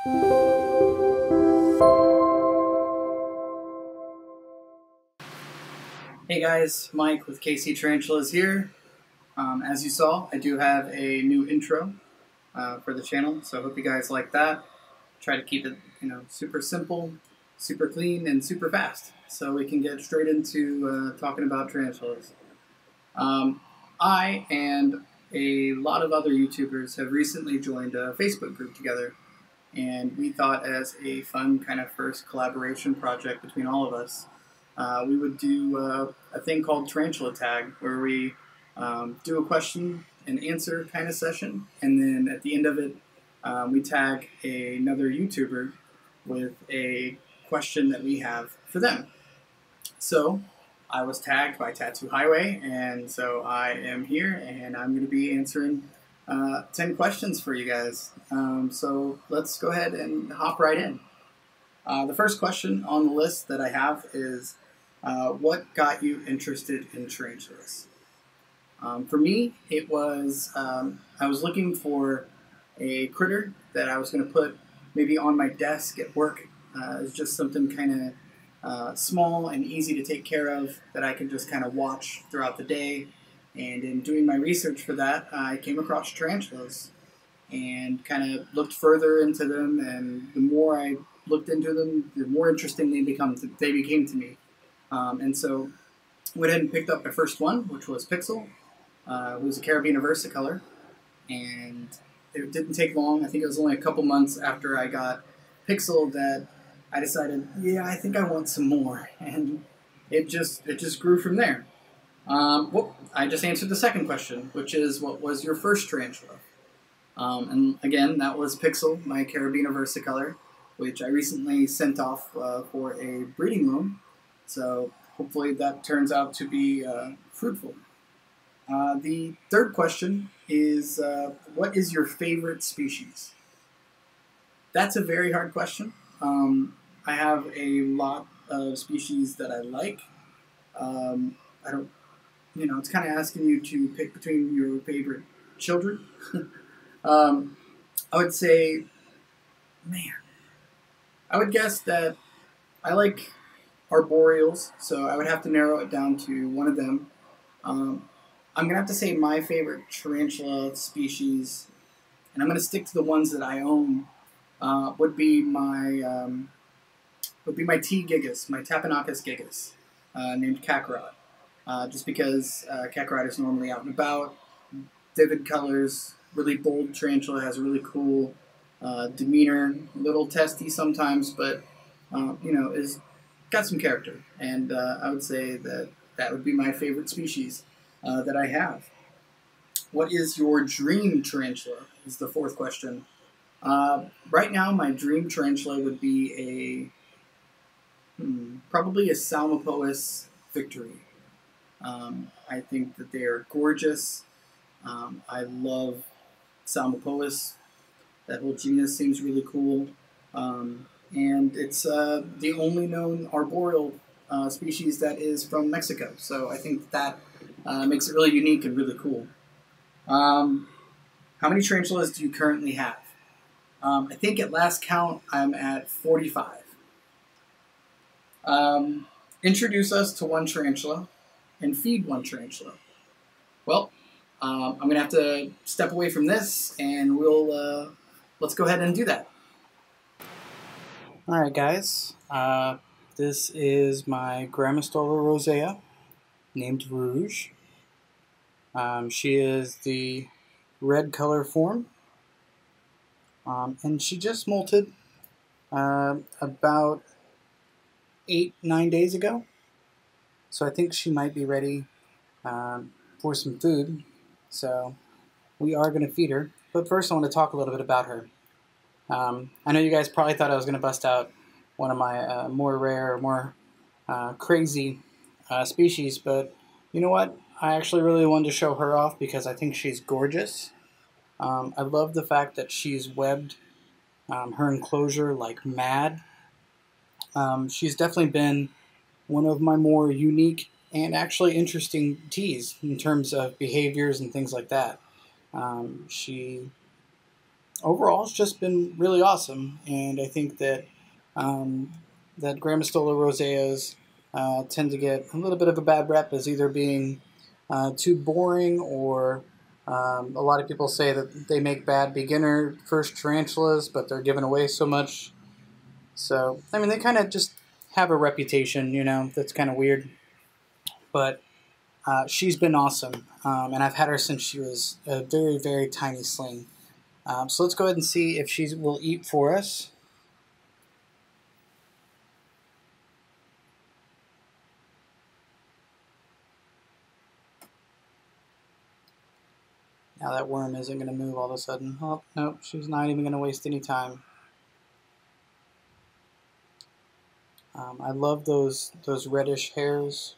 Hey guys, Mike with KC Tarantulas here. As you saw, I do have a new intro for the channel, so I hope you guys like that. Try to keep it, super simple, super clean, and super fast, so we can get straight into talking about tarantulas. I and a lot of other YouTubers have recently joined a Facebook group together, and we thought as a fun kind of first collaboration project between all of us, we would do a thing called Tarantula Tag, where we do a question and answer kind of session, and then at the end of it, we tag another YouTuber with a question that we have for them. So I was tagged by Tattoo Highway, and so I am here, and I'm going to be answering 10 questions for you guys. So let's go ahead and hop right in. The first question on the list that I have is, what got you interested in tarantulas? For me, it was, I was looking for a critter that I was going to put maybe on my desk at work. It's just something kind of small and easy to take care of that I can just kind of watch throughout the day. And in doing my research for that, I came across tarantulas and kind of looked further into them. And the more I looked into them, the more interesting they became to me. And so I went ahead and picked up my first one, which was Pixel. It was a Carabiner versicolor, and it didn't take long. I think it was only a couple months after I got Pixel that I decided, yeah, I think I want some more, and it just grew from there. Well, I just answered the second question, which is, what was your first tarantula? And again, that was Pixel, my Carabiner versicolor, which I recently sent off for a breeding room. So hopefully that turns out to be fruitful. The third question is, what is your favorite species? That's a very hard question. I have a lot of species that I like. I don't, it's kind of asking you to pick between your favorite children. I would say, I would guess that I like arboreals, so I would have to narrow it down to one of them. I'm going to have to say my favorite tarantula species, and I'm going to stick to the ones that I own, would be my T. gigas, my Tapenakis gigas, named Kakarot. Just because Kakarot is normally out and about, vivid colors, really bold tarantula, has a really cool demeanor, a little testy sometimes, but is got some character, and I would say that would be my favorite species that I have. What is your dream tarantula? Is the fourth question. Right now, my dream tarantula would be probably a Salmopoeus Victory. I think that they are gorgeous. I love Salmopoeus. That whole genus seems really cool. And it's the only known arboreal species that is from Mexico. So I think that makes it really unique and really cool. How many tarantulas do you currently have? I think at last count, I'm at 45. Introduce us to one tarantula and feed one tarantula. Well, I'm going to have to step away from this, and let's go ahead and do that. Alright guys, this is my Grammostola Rosia, named Rouge. She is the red color form, and she just molted about 8-9 days ago, so I think she might be ready for some food, so we are going to feed her. But first I want to talk a little bit about her. I know you guys probably thought I was going to bust out one of my more rare, more crazy species, but you know what? I actually really wanted to show her off because I think she's gorgeous. I love the fact that she's webbed her enclosure like mad. She's definitely been one of my more unique and actually interesting teas in terms of behaviors and things like that. She overall, it's just been really awesome, and I think that um, that Gramistola roseas tend to get a little bit of a bad rep as either being too boring, or a lot of people say that they make bad beginner first tarantulas, but they're giving away so much. So I mean, they kind of just have a reputation, that's kind of weird. But she's been awesome, and I've had her since she was a very, very tiny sling. So let's go ahead and see if she will eat for us. Now that worm isn't going to move all of a sudden. Oh, no, she's not even going to waste any time. I love those reddish hairs,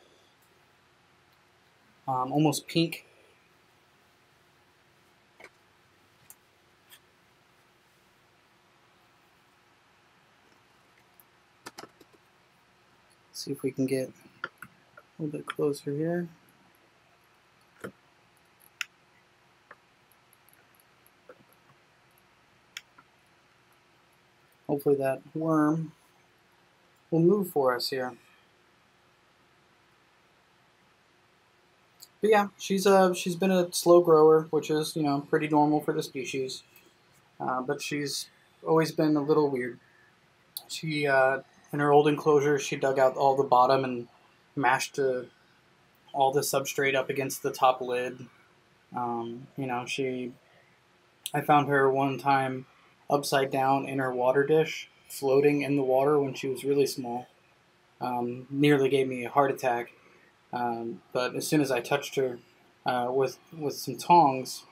almost pink. Let's see if we can get a little bit closer here. Hopefully that worm will move for us here. But yeah, she's been a slow grower, which is pretty normal for the species. But she's always been a little weird. She in her old enclosure, she dug out all the bottom and mashed all the substrate up against the top lid. She I found her one time upside down in her water dish, floating in the water when she was really small. Nearly gave me a heart attack. But as soon as I touched her with some tongs,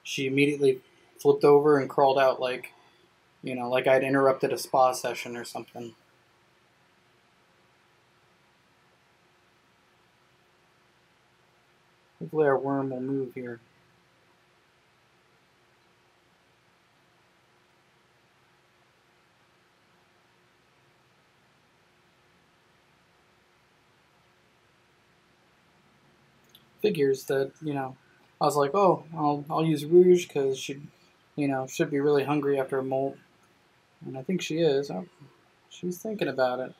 she immediately flipped over and crawled out like I'd interrupted a spa session or something. Hopefully our worm will move here. Figures that, I was like, oh, I'll use Rouge because she, should be really hungry after a molt. And I think she is. Oh, she's thinking about it.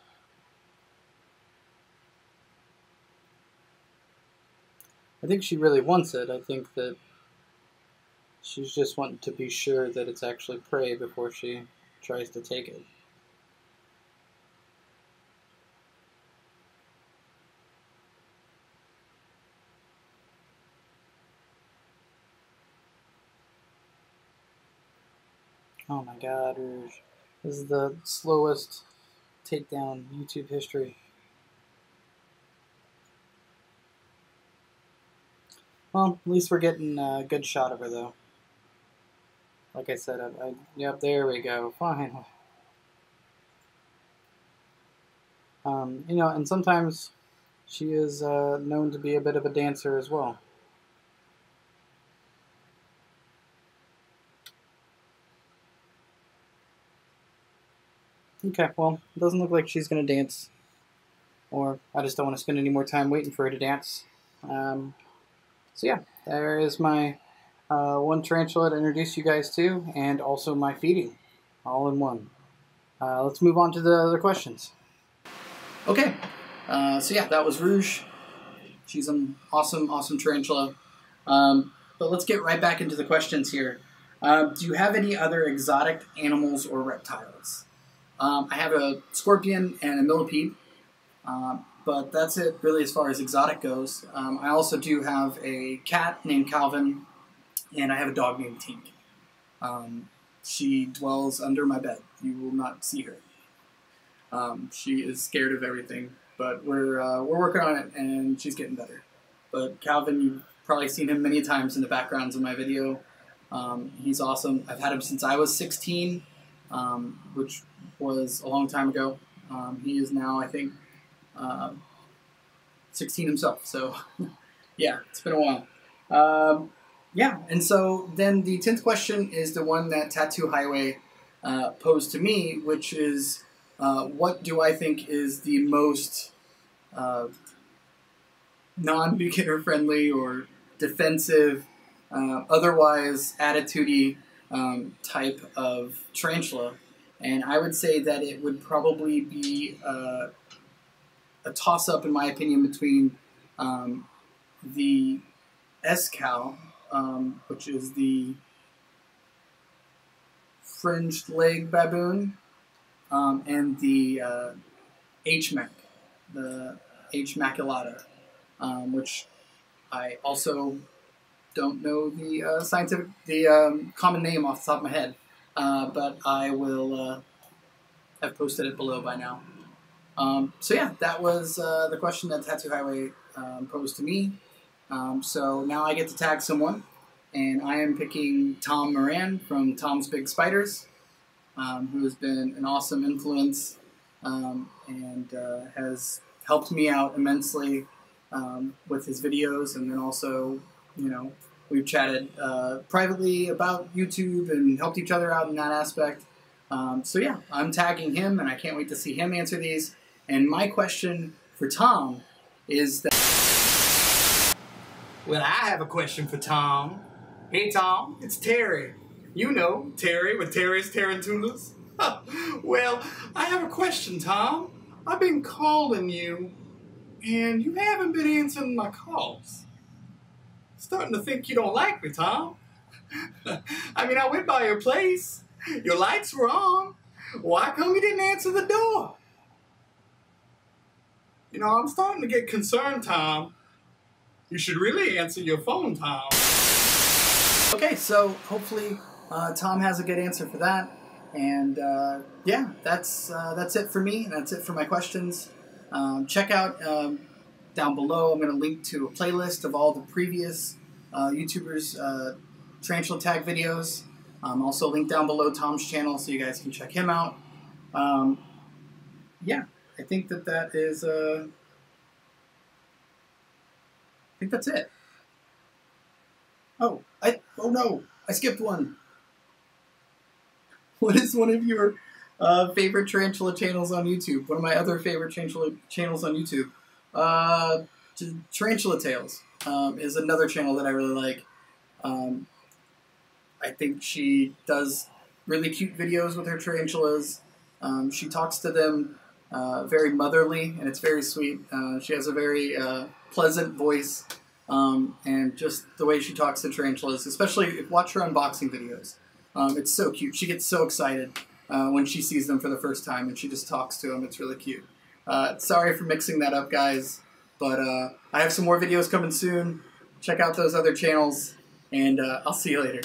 I think she really wants it. I think that she's just wanting to be sure that it's actually prey before she tries to take it. Oh my god, Rouge. This is the slowest takedown in YouTube history. Well, at least we're getting a good shot of her, though. Like I said, yep, there we go. Finally. And sometimes she is known to be a bit of a dancer as well. Okay, well, it doesn't look like she's going to dance. Or I just don't want to spend any more time waiting for her to dance. So yeah, there is my one tarantula to introduce you guys to, and also my feeding, all in one. Let's move on to the other questions. Okay, so yeah, that was Rouge. She's an awesome, awesome tarantula. But let's get right back into the questions here. Do you have any other exotic animals or reptiles? I have a scorpion and a millipede, but that's it really as far as exotic goes. I also do have a cat named Calvin, and I have a dog named Tink. She dwells under my bed. You will not see her. She is scared of everything, but we're working on it, and she's getting better. But Calvin, you've probably seen him many times in the backgrounds of my video. He's awesome. I've had him since I was 16, which was a long time ago. He is now, I think, 16 himself. So, yeah, it's been a while. Yeah, and so then the 10th question is the one that Tattoo Highway posed to me, which is, what do I think is the most non-beginner friendly or defensive otherwise attitudey type of tarantula. And I would say that it would probably be a toss-up, in my opinion, between the S-cow, which is the fringed leg baboon, and the H-mac, the H. maculata, which I also don't know the common name off the top of my head, but I will have posted it below by now. So yeah, that was the question that Tattoo Highway posed to me. So now I get to tag someone, and I am picking Tom Moran from Tom's Big Spiders, who has been an awesome influence and has helped me out immensely with his videos, and then also, you know, we've chatted privately about YouTube and helped each other out in that aspect. So yeah, I'm tagging him, and I can't wait to see him answer these. And my question for Tom is that... Well, I have a question for Tom. Hey Tom, it's Terry. You know, Terry with Terry's Tarantulas. Well, I have a question, Tom. I've been calling you, and you haven't been answering my calls. Starting to think you don't like me, Tom. I mean, I went by your place. Your lights were on. Why come you didn't answer the door? You know, I'm starting to get concerned, Tom. You should really answer your phone, Tom. Okay, so hopefully Tom has a good answer for that. And yeah, that's it for me. That's it for my questions. Check out down below, I'm going to link to a playlist of all the previous YouTubers' Tarantula Tag videos. Also link down below Tom's channel so you guys can check him out. Yeah, I think that is... I think that's it. Oh no, I skipped one. What is one of your favorite tarantula channels on YouTube? One of my other favorite tarantula channels on YouTube. Tarantula Tales is another channel that I really like. I think she does really cute videos with her tarantulas. She talks to them very motherly, and it's very sweet. She has a very pleasant voice, and just the way she talks to tarantulas, especially watch her unboxing videos. It's so cute. She gets so excited when she sees them for the first time, and she just talks to them. It's really cute. Sorry for mixing that up, guys, but I have some more videos coming soon. Check out those other channels, and I'll see you later.